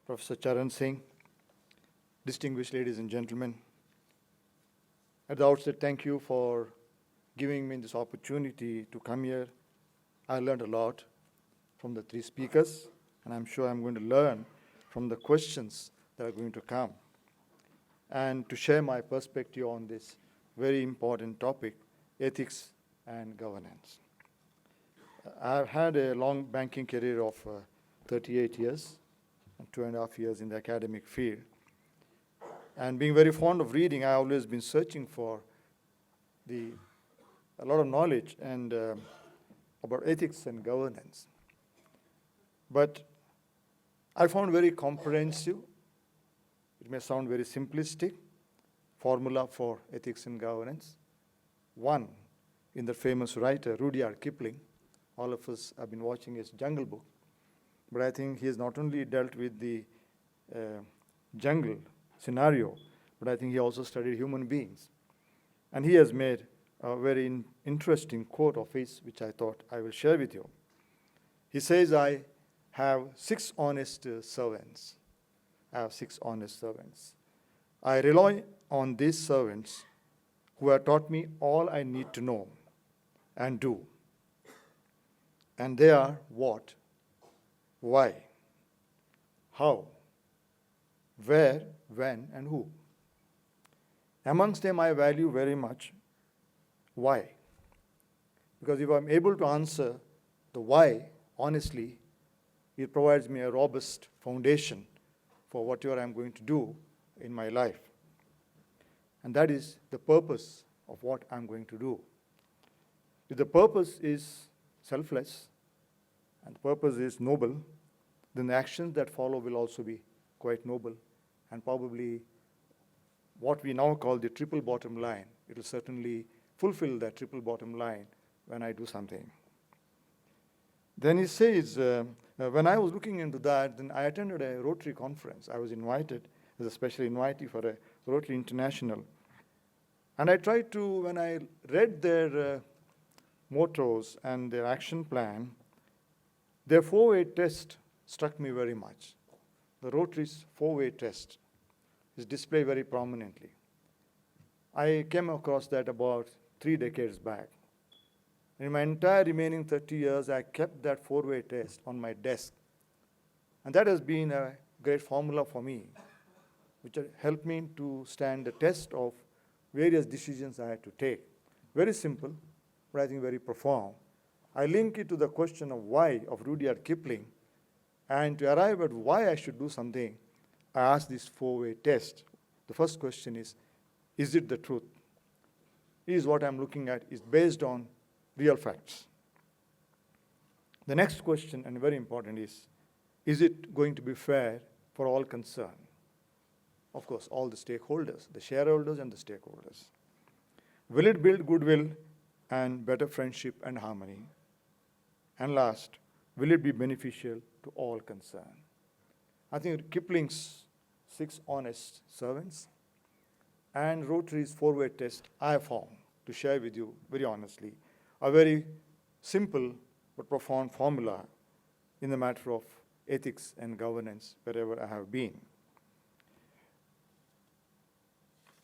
Professor Charan Singh, distinguished ladies and gentlemen. At the outset, thank you for giving me this opportunity to come here. I learned a lot from the three speakers, and I'm sure I'm going to learn from the questions that are going to come, and to share my perspective on this very important topic, ethics and governance. I've had a long banking career of 38 years, and 2.5 years in the academic field. And being very fond of reading, I've always been searching for a lot of knowledge and about ethics and governance. But I found very comprehensive, it may sound very simplistic, formula for ethics and governance. One, in the famous writer Rudyard Kipling. All of us have been watching his Jungle Book. But I think he has not only dealt with the jungle scenario, but I think he also studied human beings. And he has made a very interesting quote of his, which I thought I will share with you. He says, I have 6 honest servants. I have 6 honest servants. I rely on these servants who have taught me all I need to know and do. And they are what? Why? How? Where, when, and who? Amongst them, I value very much why. Because if I'm able to answer the why honestly, it provides me a robust foundation for whatever I'm going to do in my life. And that is the purpose of what I'm going to do. If the purpose is selfless, and the purpose is noble, then the actions that follow will also be quite noble, and probably what we now call the triple bottom line. It will certainly fulfill that triple bottom line when I do something. Then he says, when I was looking into that, then I attended a Rotary conference. I was invited as a special invitee for a Rotary International. And I tried to, when I read their mottos and their action plan, their 4-way test struck me very much. The Rotary's 4-way test is displayed very prominently. I came across that about 3 decades back. In my entire remaining 30 years, I kept that 4-way test on my desk. And that has been a great formula for me, which helped me to stand the test of various decisions I had to take. Very simple, but I think very profound. I link it to the question of why of Rudyard Kipling, and to arrive at why I should do something, I ask this 4-way test. The first question is it the truth? Is what I'm looking at is based on real facts? The next question, and very important, is it going to be fair for all concerned? Of course, all the stakeholders, the shareholders and the stakeholders. Will it build goodwill and better friendship and harmony? And last, will it be beneficial to all concerned? I think Kipling's 6 honest servants and Rotary's 4-way test I have found, to share with you very honestly, a very simple but profound formula in the matter of ethics and governance wherever I have been.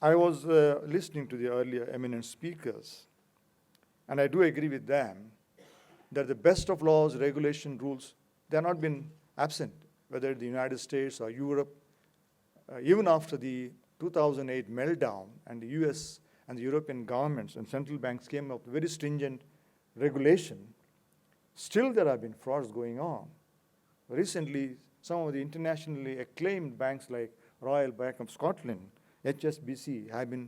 I was listening to the earlier eminent speakers, and I do agree with them that the best of laws, regulation, rules, they have not been absent, whether in the United States or Europe. Even after the 2008 meltdown, and the US and the European governments and central banks came up with very stringent regulation, still there have been frauds going on. Recently, some of the internationally acclaimed banks like Royal Bank of Scotland, HSBC, have been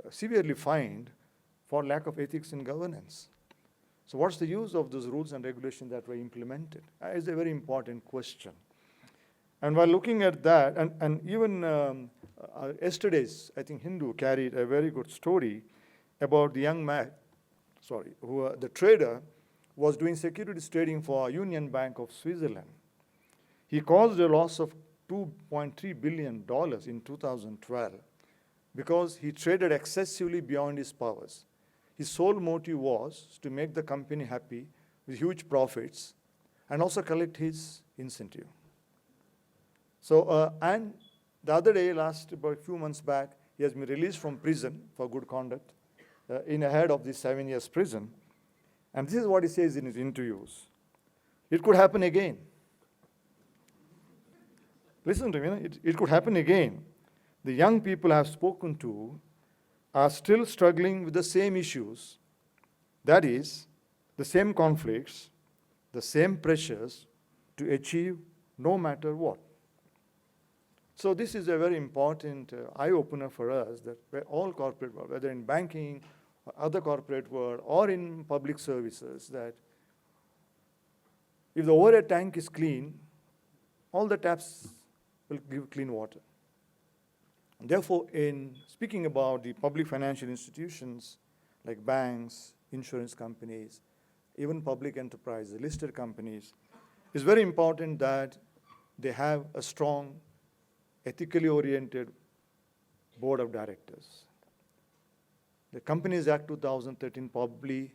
severely fined for lack of ethics and governance. So what's the use of those rules and regulations that were implemented? It's a very important question. And while looking at that, and even yesterday's, I think, Hindu carried a very good story about the young man, who the trader was doing securities trading for Union Bank of Switzerland. He caused a loss of $2.3 billion in 2012 because he traded excessively beyond his powers. His sole motive was to make the company happy with huge profits and also collect his incentive. So, and the other day, about a few months back, he has been released from prison for good conduct in ahead of this 7 years prison. And this is what he says in his interviews. It could happen again. Listen to me, it could happen again. The young people I have spoken to are still struggling with the same issues. That is, the same conflicts, the same pressures to achieve no matter what. So this is a very important eye-opener for us, that all corporate world, whether in banking, or other corporate world, or in public services, that if the overhead tank is clean, all the taps will give clean water. And therefore, in speaking about the public financial institutions like banks, insurance companies, even public enterprises, listed companies, it's very important that they have a strong, ethically oriented board of directors. The Companies Act 2013 probably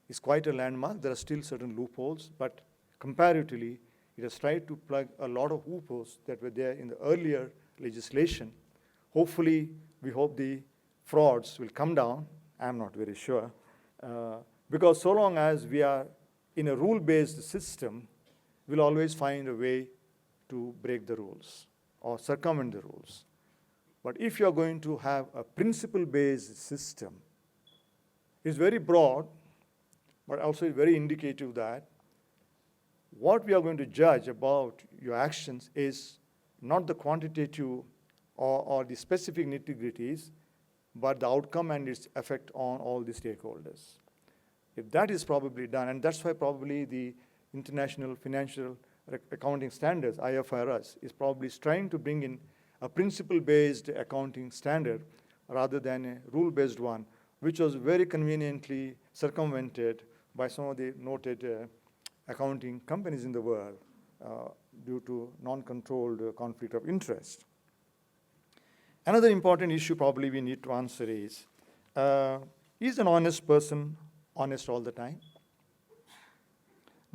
is quite a landmark. There are still certain loopholes, but comparatively, it has tried to plug a lot of loopholes that were there in the earlier legislation. Hopefully, we hope the frauds will come down. I'm not very sure. Because so long as we are in a rule-based system, we'll always find a way to break the rules or circumvent the rules. But if you're going to have a principle-based system, it's very broad, but also very indicative that what we are going to judge about your actions is not the quantitative or the specific nitty-gritties, but the outcome and its effect on all the stakeholders. If that is probably done, and that's why probably the International Financial Accounting Standards, IFRS, is probably trying to bring in a principle-based accounting standard rather than a rule-based one, which was very conveniently circumvented by some of the noted accounting companies in the world due to non-controlled conflict of interest. Another important issue probably we need to answer is an honest person honest all the time?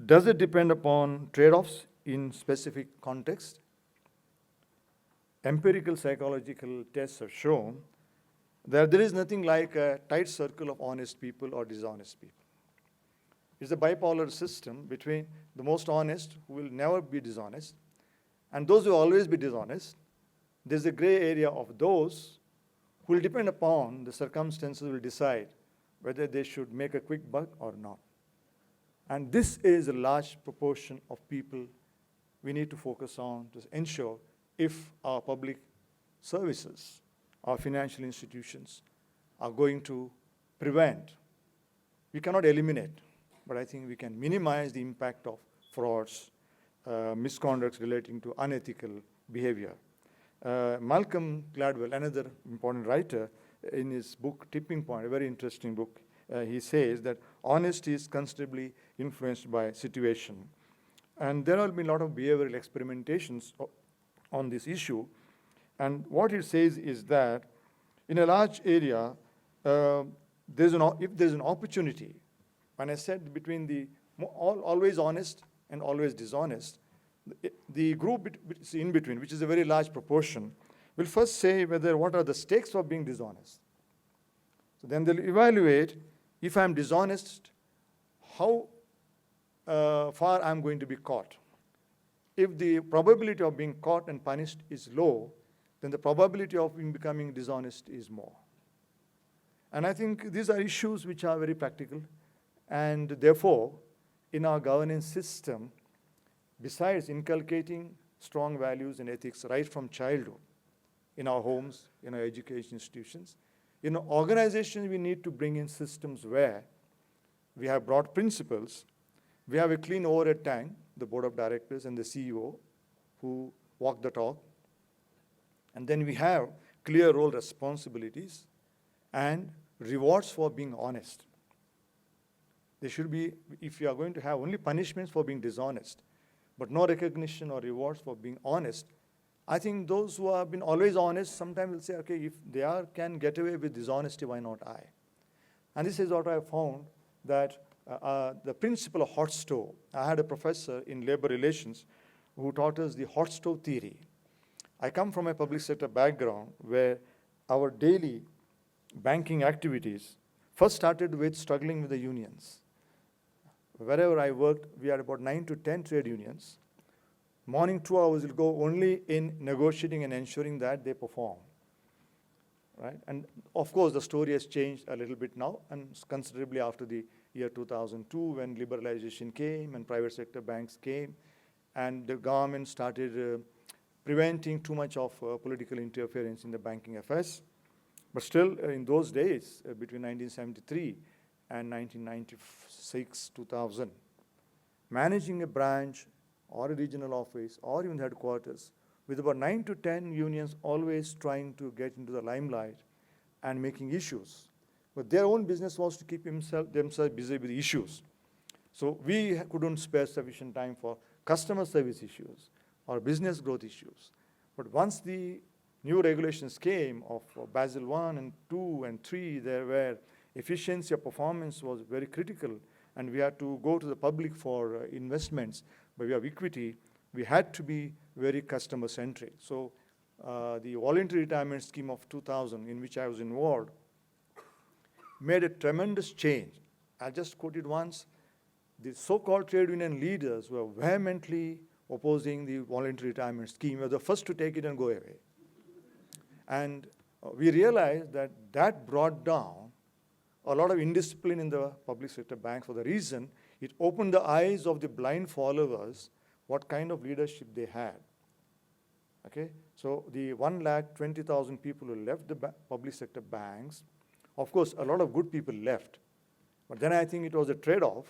Does it depend upon trade-offs in specific context? Empirical psychological tests have shown that there is nothing like a tight circle of honest people or dishonest people. It's a bipolar system between the most honest, who will never be dishonest, and those who will always be dishonest. There's a gray area of those who will depend upon the circumstances, will decide whether they should make a quick buck or not. And this is a large proportion of people we need to focus on to ensure if our public services, our financial institutions are going to prevent. We cannot eliminate, but I think we can minimize the impact of frauds, misconducts relating to unethical behavior. Malcolm Gladwell, another important writer, in his book Tipping Point, a very interesting book, he says that honesty is considerably influenced by situation. And there have been a lot of behavioral experimentations on this issue. And what it says is that in a large area, if there's an opportunity, when I said between the always honest and always dishonest, the group in between, which is a very large proportion, will first say what are the stakes of being dishonest. So then they'll evaluate, if I'm dishonest, how far I'm going to be caught. If the probability of being caught and punished is low, then the probability of becoming dishonest is more. And I think these are issues which are very practical, and therefore, in our governance system, besides inculcating strong values and ethics right from childhood, in our homes, in our education institutions, in our organizations, we need to bring in systems where we have broad principles, we have a clean overhead tank, the board of directors and the CEO who walk the talk, and then we have clear role responsibilities and rewards for being honest. There should be, if you are going to have only punishments for being dishonest, but no recognition or rewards for being honest, I think those who have been always honest sometimes will say, okay, if they can get away with dishonesty, why not I? And this is what I found, that the principle of hot stove. I had a professor in labor relations who taught us the hot stove theory. I come from a public sector background where our daily banking activities first started with struggling with the unions. Wherever I worked, we had about 9 to 10 trade unions. Morning 2 hours will go only in negotiating and ensuring that they perform. Right? And of course, the story has changed a little bit now, and considerably after the year 2002, when liberalization came and private sector banks came, and the government started preventing too much of political interference in the banking affairs. But still, in those days, between 1973 and 1996, 2000, managing a branch or a regional office or even headquarters with about 9 to 10 unions always trying to get into the limelight and making issues. But their own business was to keep themselves busy with issues. So we couldn't spare sufficient time for customer service issues or business growth issues. But once the new regulations came of Basel I and II and III, there where efficiency of performance was very critical, and we had to go to the public for investments by way of equity, we had to be very customer-centric. So the voluntary retirement scheme of 2000, in which I was involved, made a tremendous change. I just quoted once, the so-called trade union leaders were vehemently opposing the voluntary retirement scheme, were the first to take it and go away. And we realized that that brought down a lot of indiscipline in the public sector banks for the reason it opened the eyes of the blind followers what kind of leadership they had. Okay, so the 120,000 people who left the public sector banks, of course, a lot of good people left. But then I think it was a trade-off.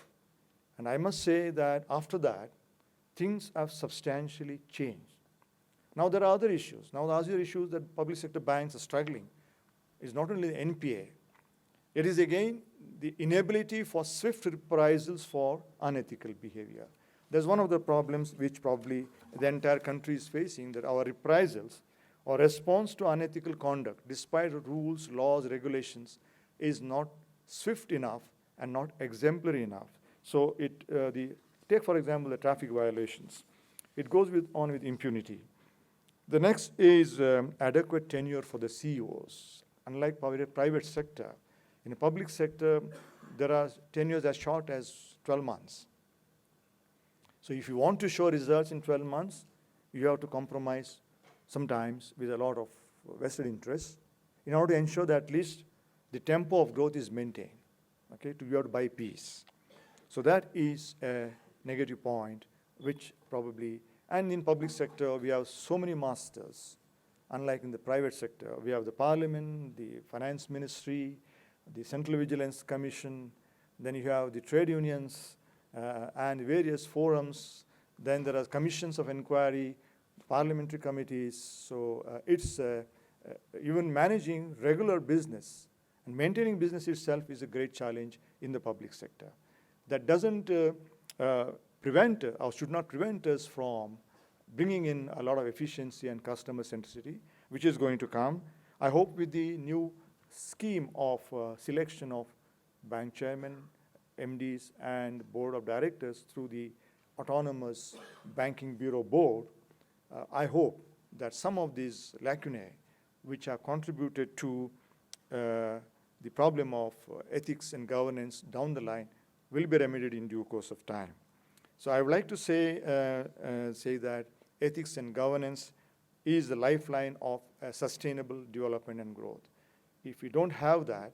And I must say that after that, things have substantially changed. Now there are other issues. Now the other issues that public sector banks are struggling is not only the NPA. It is again the inability for swift reprisals for unethical behavior. There's one of the problems which probably the entire country is facing, that our reprisals or response to unethical conduct, despite rules, laws, regulations, is not swift enough and not exemplary enough. So take for example the traffic violations. It goes on with impunity. The next is adequate tenure for the CEOs. Unlike private sector, in the public sector, there are tenures as short as 12 months. So if you want to show results in 12 months, you have to compromise sometimes with a lot of vested interests in order to ensure that at least the tempo of growth is maintained, okay, to be able to buy peace. So that is a negative point, which probably, and in public sector, we have so many masters. Unlike in the private sector, we have the parliament, the finance ministry, the Central Vigilance Commission, then you have the trade unions and various forums, then there are commissions of inquiry, parliamentary committees. So it's even managing regular business and maintaining business itself is a great challenge in the public sector. That doesn't prevent or should not prevent us from bringing in a lot of efficiency and customer centricity, which is going to come. I hope with the new scheme of selection of bank chairmen, MDs, and board of directors through the autonomous banking bureau board, I hope that some of these lacunae, which have contributed to the problem of ethics and governance down the line, will be remedied in due course of time. So I would like to say that ethics and governance is the lifeline of sustainable development and growth. If we don't have that,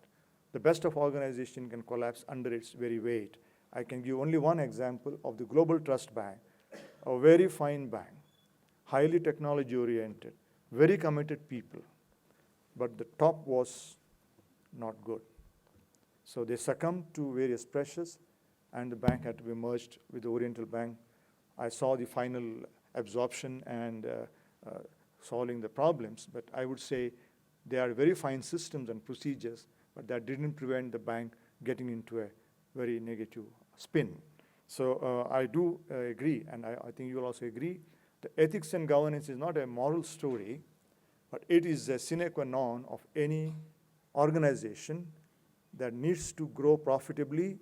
the best of organization can collapse under its very weight. I can give only one example of the Global Trust Bank, a very fine bank, highly technology oriented, very committed people, but the top was not good. So they succumbed to various pressures and the bank had to be merged with the Oriental Bank. I saw the final absorption and solving the problems, but I would say they are very fine systems and procedures, but that didn't prevent the bank getting into a very negative spin. So I do agree, and I think you will also agree, the ethics and governance is not a moral story, but it is a sine qua non of any organization that needs to grow profitably,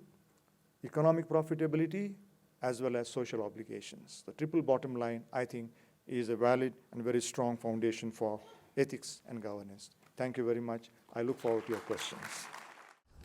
economic profitability, as well as social obligations. The triple bottom line, I think, is a valid and very strong foundation for ethics and governance. Thank you very much. I look forward to your questions.